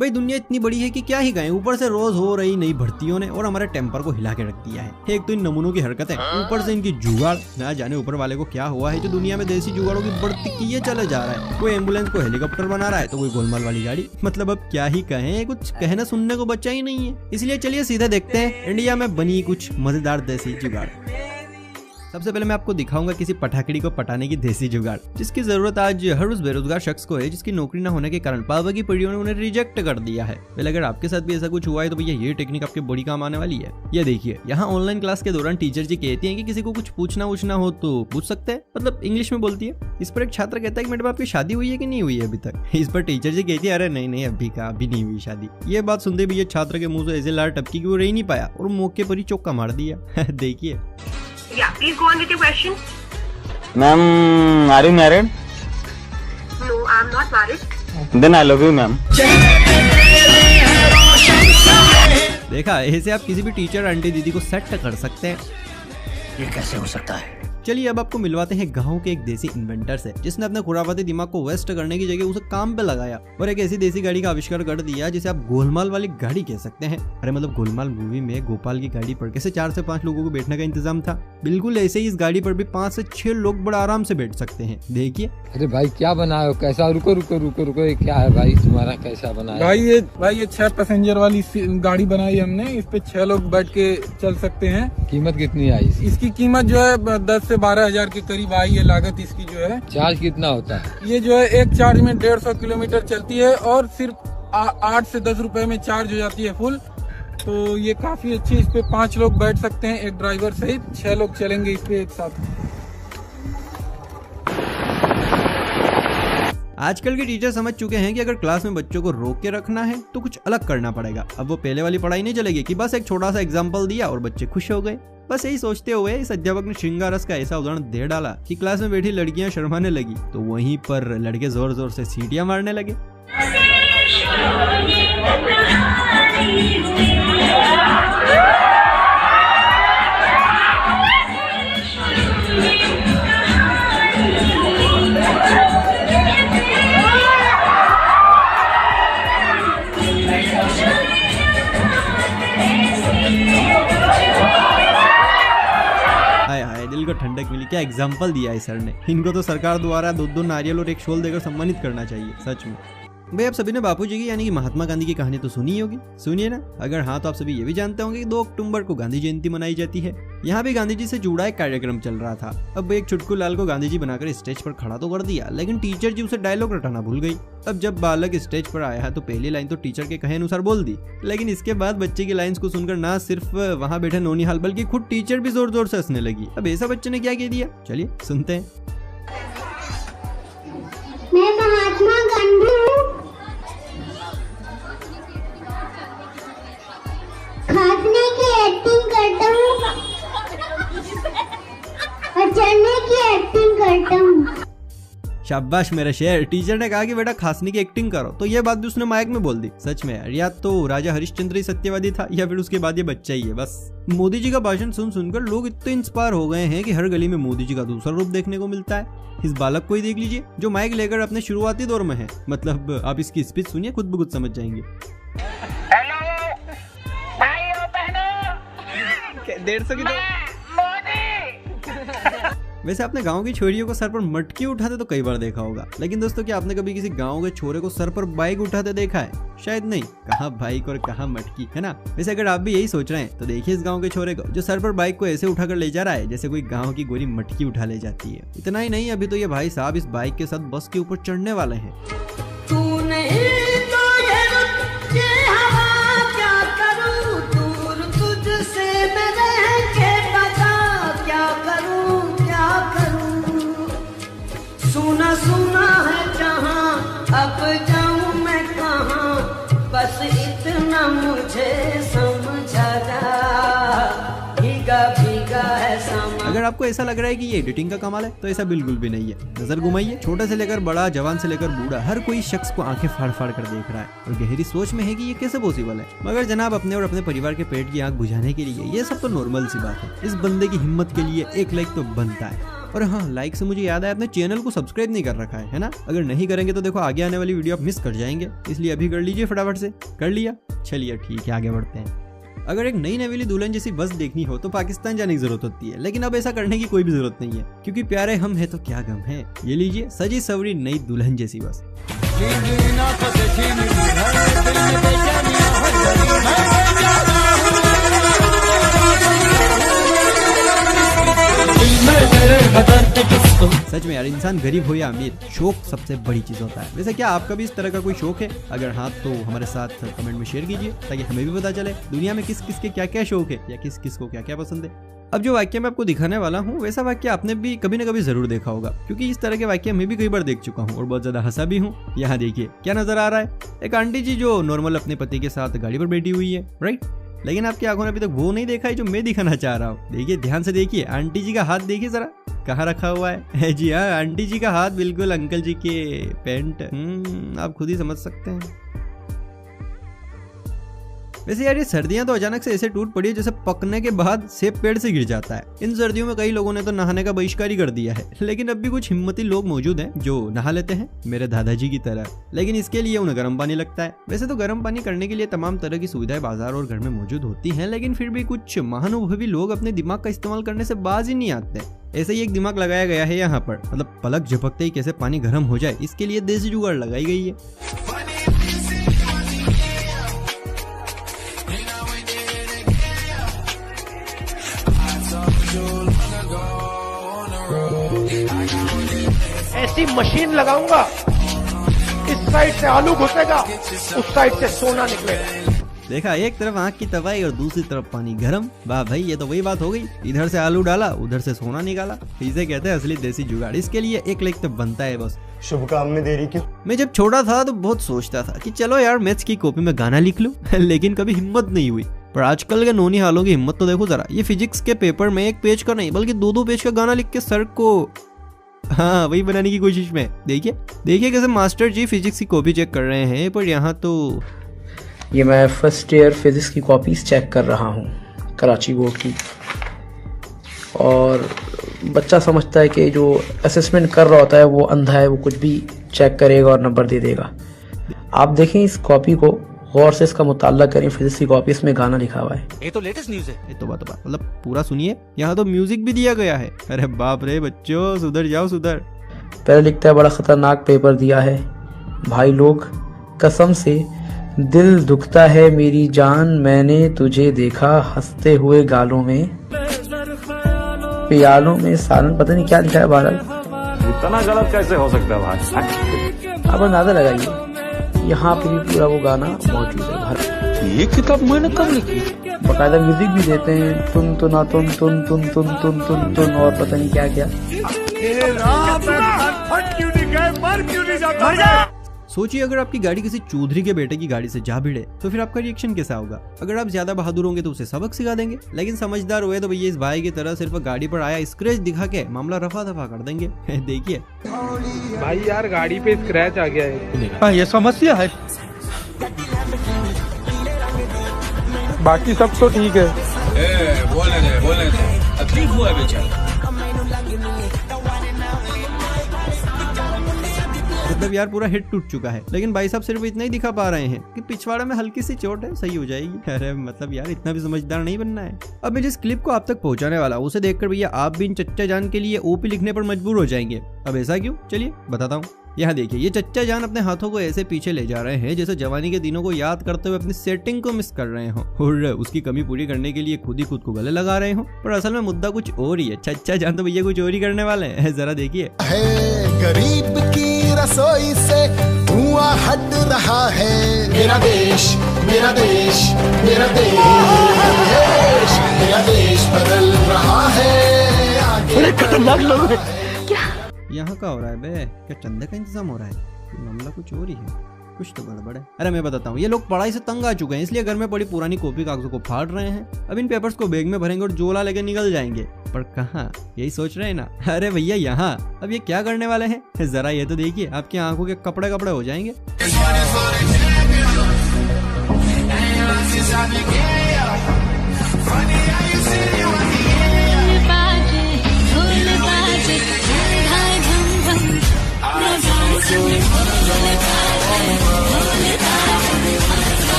भाई दुनिया इतनी बड़ी है कि क्या ही कहें, ऊपर से रोज हो रही नई भर्तियों ने और हमारे टेम्पर को हिला के रख दिया है। एक तो इन नमूनों की हरकत है, ऊपर से इनकी जुगाड़, ना जाने ऊपर वाले को क्या हुआ है जो दुनिया में देसी जुगाड़ों की बढ़ती किए चले जा रहा है। कोई एम्बुलेंस को हेलीकॉप्टर बना रहा है तो कोई गोलमाल वाली गाड़ी। मतलब अब क्या ही कहें, कुछ कहना सुनने को बचा ही नहीं है। इसलिए चलिए सीधे देखते हैं इंडिया में बनी कुछ मजेदार देसी जुगाड़। सबसे पहले मैं आपको दिखाऊंगा किसी पटाखड़ी को पटाने की देसी जुगाड़, जिसकी जरूरत आज हर उस बेरोजगार शख्स को है जिसकी नौकरी न होने के कारण पापा की पीढ़ियों ने उन्हें रिजेक्ट कर दिया है। पहले अगर आपके साथ भी ऐसा कुछ हुआ है तो भैया ये टेक्निक आपके बड़ी काम आने वाली है। ये देखिए, यहाँ ऑनलाइन क्लास के दौरान टीचर जी कहती हैं कि किसी को कुछ पूछना हो तो पूछ सकते हैं, मतलब इंग्लिश में बोलती है। इस पर एक छात्र कहता है कि मैडम आपकी शादी हुई है कि नहीं हुई है अभी तक। इस पर टीचर जी कहती है अरे नहीं अभी नहीं हुई शादी। ये बात सुनते भी ये छात्र के मुंह से ऐसे लार टपकी कि वो रह नहीं पाया और मौके पर ही चौका मार दिया। देखिए। Yeah, please go on with your question. Ma'am, are you married? No, I'm not married. Then I love you, ma'am. देखा, ऐसे आप किसी भी टीचर आंटी दीदी को सेट कर सकते हैं। ये कैसे हो सकता है? चलिए अब आपको मिलवाते हैं गांव के एक देसी इन्वेंटर से, जिसने अपने खुराफाती दिमाग को वेस्ट करने की जगह उसे काम पे लगाया और एक ऐसी देसी गाड़ी का आविष्कार कर दिया जिसे आप गोलमाल वाली गाड़ी कह सकते हैं। अरे मतलब गोलमाल मूवी में गोपाल की गाड़ी पर कैसे 4 से 5 लोगों को बैठने का इंतजाम था, बिल्कुल ऐसे ही इस गाड़ी पर भी 5 से 6 लोग बड़ा आराम से बैठ सकते हैं। देखिए। अरे भाई क्या बनाए हो, कैसा? रुको ये क्या है भाई तुम्हारा, कैसा बनाया? भाई ये 6 पैसेंजर वाली गाड़ी बनाई हमने, इस पे 6 लोग बैठ के चल सकते हैं। कीमत कितनी आई इसकी कीमत जो है 10 से 12 हजार के करीब आई है लागत इसकी जो है। चार्ज कितना होता है? ये जो है एक चार्ज में 150 किलोमीटर चलती है और सिर्फ 8 से 10 रुपए में चार्ज हो जाती है फुल। तो ये काफी अच्छी, इस पे 5 लोग बैठ सकते हैं एक ड्राइवर सहित, 6 लोग चलेंगे इस पे एक साथ। आजकल के टीचर समझ चुके हैं कि अगर क्लास में बच्चों को रोक के रखना है तो कुछ अलग करना पड़ेगा। अब वो पहले वाली पढ़ाई नहीं चलेगी कि बस एक छोटा सा एग्जाम्पल दिया और बच्चे खुश हो गए। बस यही सोचते हुए इस अध्यापक ने श्रृंगार रस का ऐसा उदाहरण दे डाला कि क्लास में बैठी लड़कियां शर्माने लगी तो वहीं पर लड़के जोर जोर से सीटियां मारने लगे। दिल को ठंडक मिली, क्या एग्जाम्पल दिया है सर ने। इनको तो सरकार द्वारा 2 नारियल और एक शॉल देकर सम्मानित करना चाहिए सच में। भाई आप सभी ने बापूजी की यानी कि महात्मा गांधी की कहानी तो सुनी होगी, सुनिए ना। अगर हाँ तो आप सभी ये भी जानते होंगे कि 2 अक्टूबर को गांधी जयंती मनाई जाती है। यहाँ भी गांधी जी से जुड़ा एक कार्यक्रम चल रहा था। अब एक छुटकू लाल को गांधी जी बनाकर स्टेज पर खड़ा तो कर दिया, लेकिन टीचर जी उसे डायलॉग रटाना भूल गई। अब जब बालक स्टेज पर आया तो पहली लाइन तो टीचर के कहे अनुसार बोल दी, लेकिन इसके बाद बच्चे की लाइंस को सुनकर ना सिर्फ वहाँ बैठे नौनिहाल बल्कि खुद टीचर भी जोर जोर से हंसने लगी। अब ऐसा बच्चे ने क्या कह दिया, चलिए सुनते हैं। मैं महात्मा गांधी हूँ, खाने की एक्टिंग करता हूँ और चढ़ने की एक्टिंग करता हूँ। शाबाश मेरा शेर। टीचर ने कहा कि बेटा खांसने की एक्टिंग करो तो ये बात भी उसने माइक में बोल दी। सच में यार, या तो राजा हरिश्चंद्र ही सत्यवादी था या फिर उसके बाद ये बच्चा ही है बस। मोदी जी का भाषण सुनकर लोग इतने इंस्पायर हो गए हैं कि हर गली में मोदी जी का दूसरा रूप देखने को मिलता है। इस बालक को ही देख लीजिए जो माइक लेकर अपने शुरुआती दौर में है। मतलब आप इसकी स्पीच सुनिए, खुद ब खुद समझ जाएंगे। 150 की वैसे आपने गांव की छोरियों को सर पर मटकी उठाते तो कई बार देखा होगा, लेकिन दोस्तों क्या आपने कभी किसी गांव के छोरे को सर पर बाइक उठाते देखा है? शायद नहीं। कहाँ बाइक और कहाँ मटकी, है ना। वैसे अगर आप भी यही सोच रहे हैं तो देखिए इस गांव के छोरे को जो सर पर बाइक को ऐसे उठाकर ले जा रहा है जैसे कोई गाँव की गोरी मटकी उठा ले जाती है। इतना ही नहीं, अभी तो ये भाई साहब इस बाइक के साथ बस के ऊपर चढ़ने वाले हैं। सुना है जहाँ अब जाऊँ मैं कहाँ, बस इतना मुझे समझा जा, भीगा भीगा है समा। अगर आपको ऐसा लग रहा है कि ये एडिटिंग का कमाल है तो ऐसा बिल्कुल भी नहीं है। नजर घुमाइए, छोटे से लेकर बड़ा, जवान से लेकर बूढ़ा, हर कोई शख्स को आंखें फाड़ फाड़ कर देख रहा है और गहरी सोच में है कि ये कैसे पॉसिबल है। मगर जनाब अपने और अपने परिवार के पेट की आंख बुझाने के लिए ये सब तो नॉर्मल सी बात है। इस बंदे की हिम्मत के लिए एक लाइक तो बनता है। और हाँ, लाइक से मुझे याद आया, अपने चैनल को सब्सक्राइब नहीं कर रखा है ना? अगर नहीं करेंगे तो देखो आगे आने वाली वीडियो आप मिस कर जाएंगे, इसलिए अभी कर लीजिए फटाफट से। कर लिया? चलिए ठीक है, आगे बढ़ते हैं। अगर एक नई नवेली दुल्हन जैसी बस देखनी हो तो पाकिस्तान जाने की जरूरत होती है, लेकिन अब ऐसा करने की कोई भी जरूरत नहीं है, क्योंकि प्यारे हम हैं तो क्या गम है। ये लीजिए सजी सवरी नई दुल्हन जैसी बस। सच में यार, इंसान गरीब हो या अमीर, शौक सबसे बड़ी चीज होता है। वैसे क्या आपका भी इस तरह का कोई शौक है? अगर हाँ तो हमारे साथ कमेंट में शेयर कीजिए, ताकि हमें भी पता चले दुनिया में किस किस के क्या क्या शौक है या किस किस को क्या क्या पसंद है। अब जो वाक्य मैं आपको दिखाने वाला हूँ, वैसा वाक्य आपने भी कभी न कभी जरूर देखा होगा, क्योंकि इस तरह के वाक्य मैं भी कई बार देख चुका हूँ और बहुत ज्यादा हंसा भी हूँ। यहाँ देखिए क्या नजर आ रहा है, एक आंटी जी जो नॉर्मल अपने पति के साथ गाड़ी पर बैठी हुई है, राइट? लेकिन आपकी आंखों ने अभी तक वो नहीं देखा है जो मैं दिखाना चाह रहा हूँ। देखिए ध्यान से देखिए, आंटी जी का हाथ देखिए जरा, कहाँ रखा हुआ है। जी हाँ, आंटी जी का हाथ बिल्कुल अंकल जी के पैंट, आप खुद ही समझ सकते हैं। वैसे यार ये सर्दियां तो अचानक से ऐसे टूट पड़ी है जैसे पकने के बाद सेब पेड़ से गिर जाता है। इन सर्दियों में कई लोगों ने तो नहाने का बहिष्कार ही कर दिया है, लेकिन अब भी कुछ हिम्मती लोग मौजूद हैं जो नहा लेते हैं, मेरे दादाजी की तरह। लेकिन इसके लिए उन्हें गर्म पानी लगता है। वैसे तो गर्म पानी करने के लिए तमाम तरह की सुविधाएं बाजार और घर में मौजूद होती हैं, लेकिन फिर भी कुछ महानुभवी लोग अपने दिमाग का इस्तेमाल करने से बाज ही नहीं आते। ऐसे ही एक दिमाग लगाया गया है यहाँ पर, मतलब पलक झपकते ही कैसे पानी गर्म हो जाए, इसके लिए देसी जुगाड़ लगाई गई है। ऐसी मशीन लगाऊंगा, इस साइड से आलू घुसेगा, उस साइड से सोना निकलेगा। देखा, एक तरफ आंख की तबाही और दूसरी तरफ पानी गरम। वाह भाई, ये तो वही बात हो गई, इधर से आलू डाला उधर से सोना निकाला। इसे कहते हैं असली देसी जुगाड़। इसके लिए एक लाइक तो बनता है बस। शुभ काम में देरी क्यों? मैं जब छोटा था तो बहुत सोचता था कि चलो यार मैथ्स की कॉपी में गाना लिख लूं, लेकिन कभी हिम्मत नहीं हुई। पर आजकल के नौनी हालों की हिम्मत तो देखो जरा। ये फिजिक्स के पेपर में एक पेज का नहीं बल्कि 2-2 पेज का गाना लिख के सर को हाँ वही बनाने की कोशिश में। देखिए देखिए कैसे मास्टर जी फिजिक्स की कॉपी चेक कर रहे हैं। पर यहाँ तो ये मैं फर्स्ट ईयर फिजिक्स की कॉपीज चेक कर रहा हूँ कराची बोर्ड की, और बच्चा समझता है कि जो असेसमेंट कर रहा होता है वो अंधा है, वो कुछ भी चेक करेगा और नंबर दे देगा। आप देखें इस कॉपी को गौर से, इसका मुताला करें। फिजिक्स की कॉपी, इसमें गाना लिखा हुआ है। ये तो लेटेस्ट न्यूज़ है। ये तो बात मतलब पूरा सुनिए, यहाँ तो म्यूजिक भी दिया गया है। अरे बाप रे बच्चों, सुधर जाओ सुधर। पहले लिखता है बड़ा खतरनाक पेपर दिया है भाई लोग, कसम से दिल दुखता है मेरी जान, मैंने तुझे देखा हंसते हुए गालों में, प्यालों में सालन, पता नहीं क्या लिखा है। बहरहाल इतना गलत कैसे हो सकता है भाई? आप अंदाजा लगाइए, यहाँ पे भी पूरा वो गाना मौजूद है। ये किताब मैंने कब लिखी? बकायदा म्यूजिक भी देते हैं, तुन तुना तुन तुन तुन तुन तुन तुन तुन और पता नहीं क्या क्या। सोचिए अगर आपकी गाड़ी किसी चौधरी के बेटे की गाड़ी से जा भिड़े तो फिर आपका रिएक्शन कैसा होगा? अगर आप ज्यादा बहादुर होंगे तो उसे सबक सिखा देंगे, लेकिन समझदार हुए तो भैया इस भाई की तरह सिर्फ गाड़ी पर आया स्क्रैच दिखा के मामला रफा दफा कर देंगे। देखिए भाई यार गाड़ी पे स्क्रैच आ गया है। हाँ ये समस्या है, बाकी सब तो ठीक है। बोलने दे, तकलीफ हुआ है बेचारा। मतलब यार पूरा हेड टूट चुका है, लेकिन भाई साहब सिर्फ इतना ही दिखा पा रहे हैं कि पिछवाड़े में हल्की सी चोट है, सही हो जाएगी। अरे मतलब यार इतना भी समझदार नहीं बनना है। अब मैं जिस क्लिप को आप तक पहुंचाने वाला हूं उसे देखकर भैया आप भी इन चच्चा जान के लिए ओपी लिखने पर मजबूर हो जाएंगे। अब ऐसा क्यों, चलिए बताता हूँ। यहाँ देखिए, ये चच्चा जान अपने हाथों को ऐसे पीछे ले जा रहे हैं जैसे जवानी के दिनों को याद करते हुए अपनी सेटिंग को मिस कर रहे हो, और उसकी कमी पूरी करने के लिए खुद ही खुद को गले लगा रहे हो। पर असल में मुद्दा कुछ और ही है। चच्चा जान तो भैया कुछ और ही करने वाले हैं, जरा देखिए। गरीब की रसोई से धुआं हट रहा है, मेरा देश मेरा देश मेरा देश, मेरा देश बदल रहा है। बड़े खतरनाक लोग हैं। यहाँ का हो रहा है बे? क्या चंदे का इंतजाम हो रहा है? मामला कुछ और ही है। कुछ तो गड़बड़ है। अरे मैं बताता हूँ, ये लोग पढ़ाई से तंग आ चुके हैं, इसलिए घर में पड़ी पुरानी कॉपी कागजों को फाड़ रहे हैं। अब इन पेपर्स को बैग में भरेंगे और झोला लेके निकल जाएंगे। पर कहाँ, यही सोच रहे हैं ना? अरे भैया यहाँ। अब ये क्या करने वाले हैं, जरा ये तो देखिए, आपकी आंखों के कपड़े कपड़े हो जाएंगे।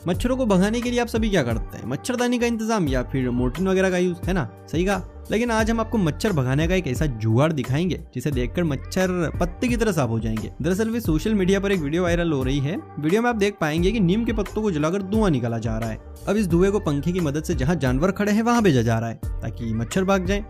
मच्छरों को भगाने के लिए आप सभी क्या करते हैं? मच्छरदानी का इंतजाम या फिर मोर्टिन वगैरह का यूज, है ना? सही कहा। लेकिन आज हम आपको मच्छर भगाने का एक ऐसा जुगाड़ दिखाएंगे जिसे देखकर मच्छर पत्ते की तरह साफ हो जाएंगे। दरअसल भी सोशल मीडिया पर एक वीडियो वायरल हो रही है। वीडियो में आप देख पाएंगे कि नीम के पत्तों को जलाकर धुआं निकाला जा रहा है। अब इस धुएं को पंखे की मदद से जहाँ जानवर खड़े हैं वहां भेजा जा रहा है ताकि मच्छर भाग जाए।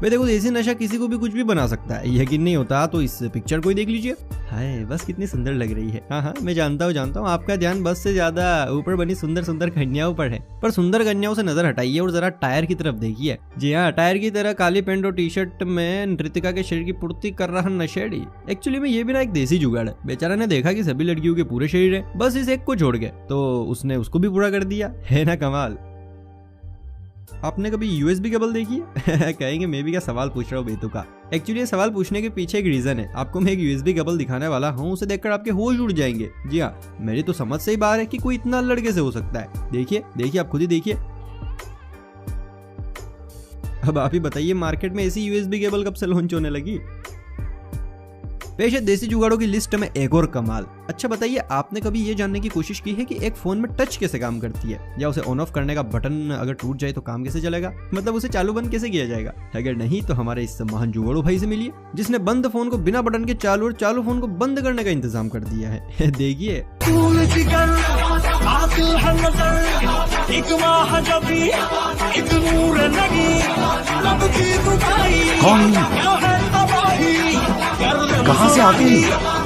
भाई देखो, देसी नशा किसी को भी कुछ भी बना सकता है। यकीन नहीं होता तो इस पिक्चर को ही देख लीजिए। हाय, बस कितनी सुंदर लग रही है। हाँ, मैं जानता हूँ आपका ध्यान बस से ज्यादा ऊपर बनी सुंदर सुंदर कन्याओं पर है। पर सुंदर कन्याओं से नजर हटाइए और जरा टायर की तरफ देखिए। जी हाँ, टायर की तरह काली पैंट और टी शर्ट में नृतिका के शरीर की पूर्ति कर रहा नशेड़ी। एक्चुअली में ये भी ना एक देसी जुगाड़ है। बेचारा ने देखा कि सभी लड़कियों के पूरे शरीर है, बस इस एक को छोड़ के, तो उसने उसको भी पूरा कर दिया। है ना कमाल। आपने कभी यूएसबी केबल देखी है? कहेंगे मैं भी क्या सवाल पूछ रहा हूँ बेतुका। एक्चुअली ये सवाल पूछने के पीछे एक रीजन है। आपको मैं एक यूएसबी केबल दिखाने वाला हूँ, उसे देखकर आपके होश उड़ जाएंगे। जी हाँ, मेरी तो समझ से ही बाहर है कि कोई इतना लड़के से हो सकता है। देखिए आप खुद ही देखिए। अब आप ही बताइए, मार्केट में ऐसी यूएसबी केबल कब से लॉन्च होने लगी? पेश है देसी जुगाड़ों की लिस्ट में एक और कमाल। अच्छा बताइए, आपने कभी ये जानने की कोशिश की है कि एक फोन में टच कैसे काम करती है, या उसे ऑन ऑफ करने का बटन अगर टूट जाए तो काम कैसे चलेगा? मतलब उसे चालू बंद कैसे किया जाएगा? अगर नहीं तो हमारे इस महान जुगाड़ू भाई से मिलिए, जिसने बंद फोन को बिना बटन के चालू और चालू फोन को बंद करने का इंतजाम कर दिया है। देखिए। कहाँ से आती है?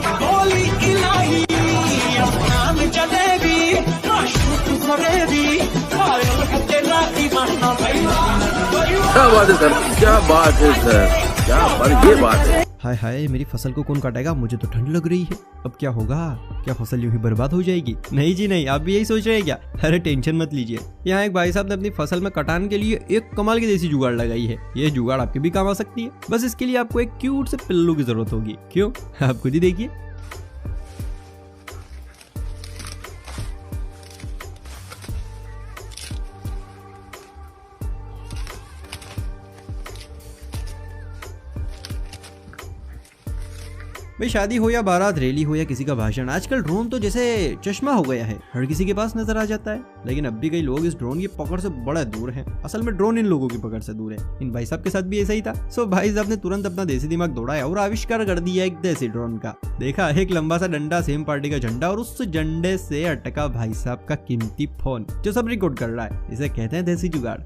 क्या बात है सर, क्या बात है सर, क्या बात, ये बात है। हाय हाय, मेरी फसल को कौन काटेगा? मुझे तो ठंड लग रही है। अब क्या होगा? क्या फसल यूं ही बर्बाद हो जाएगी? नहीं जी नहीं, आप भी यही सोच रहे हैं क्या? अरे टेंशन मत लीजिए। यहाँ एक भाई साहब ने अपनी फसल में कटान के लिए एक कमाल की देसी जुगाड़ लगाई है। ये जुगाड़ आपके भी काम आ सकती है। बस इसके लिए आपको एक क्यूट से पिल्लू की जरूरत होगी। क्यों? आप खुद ही देखिए। भाई शादी हो या बारात, रैली हो या किसी का भाषण, आजकल ड्रोन तो जैसे चश्मा हो गया है, हर किसी के पास नजर आ जाता है। लेकिन अब भी कई लोग इस ड्रोन की पकड़ से बड़ा दूर हैं। असल में ड्रोन इन लोगों की पकड़ से दूर है। इन भाई साहब के साथ भी ऐसा ही था। सो भाई साहब ने तुरंत अपना देसी दिमाग दौड़ाया और आविष्कार कर दिया एक देसी ड्रोन का। देखा, एक लंबा सा डंडा, सेम पार्टी का झंडा, और उस झंडे से अटका भाई साहब का कीमती फोन जो सब रिकॉर्ड कर रहा है। इसे कहते हैं देसी जुगाड़।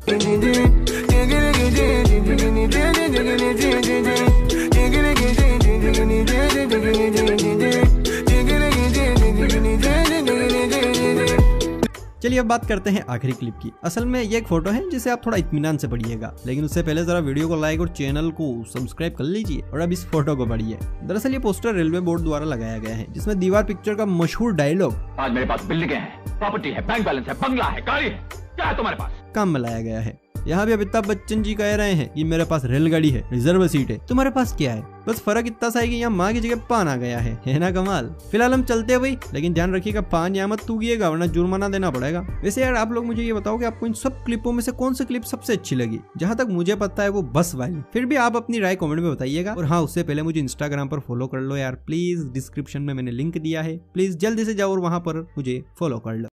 चलिए अब बात करते हैं आखिरी क्लिप की। असल में ये एक फोटो है जिसे आप थोड़ा इत्मीनान से पढ़िएगा, लेकिन उससे पहले जरा वीडियो को लाइक और चैनल को सब्सक्राइब कर लीजिए और अब इस फोटो को पढ़िए। दरअसल ये पोस्टर रेलवे बोर्ड द्वारा लगाया गया है, जिसमें दीवार पिक्चर का मशहूर डायलॉग, आज मेरे पास बिल्डिंगें हैं, प्रॉपर्टी है, बैंक बैलेंस है, बंगला है, गाड़ी है, क्या है तुम्हारे पास, काम में लाया गया है। यहाँ भी अमिताभ बच्चन जी कह रहे हैं कि मेरे पास रेलगाड़ी है, रिजर्व सीट है, तुम्हारे पास क्या है? बस फर्क इतना सा है कि यहाँ माँ की जगह पान आ गया है ना कमाल। फिलहाल हम चलते हैं भाई, लेकिन ध्यान रखिएगा पान यहाँ मत तूगिएगा वरना जुर्माना देना पड़ेगा। वैसे यार आप लोग मुझे ये बताओ कि आपको इन सब क्लिपों में से कौन सी क्लिप सबसे अच्छी लगी? जहाँ तक मुझे पता है वो बस वाली। फिर भी आप अपनी राय कमेंट में बताइएगा। और हाँ, उससे पहले मुझे इंस्टाग्राम पर फॉलो कर लो यार प्लीज, डिस्क्रिप्शन में मैंने लिंक दिया है, प्लीज जल्दी से जाओ और वहां पर मुझे फॉलो कर लो।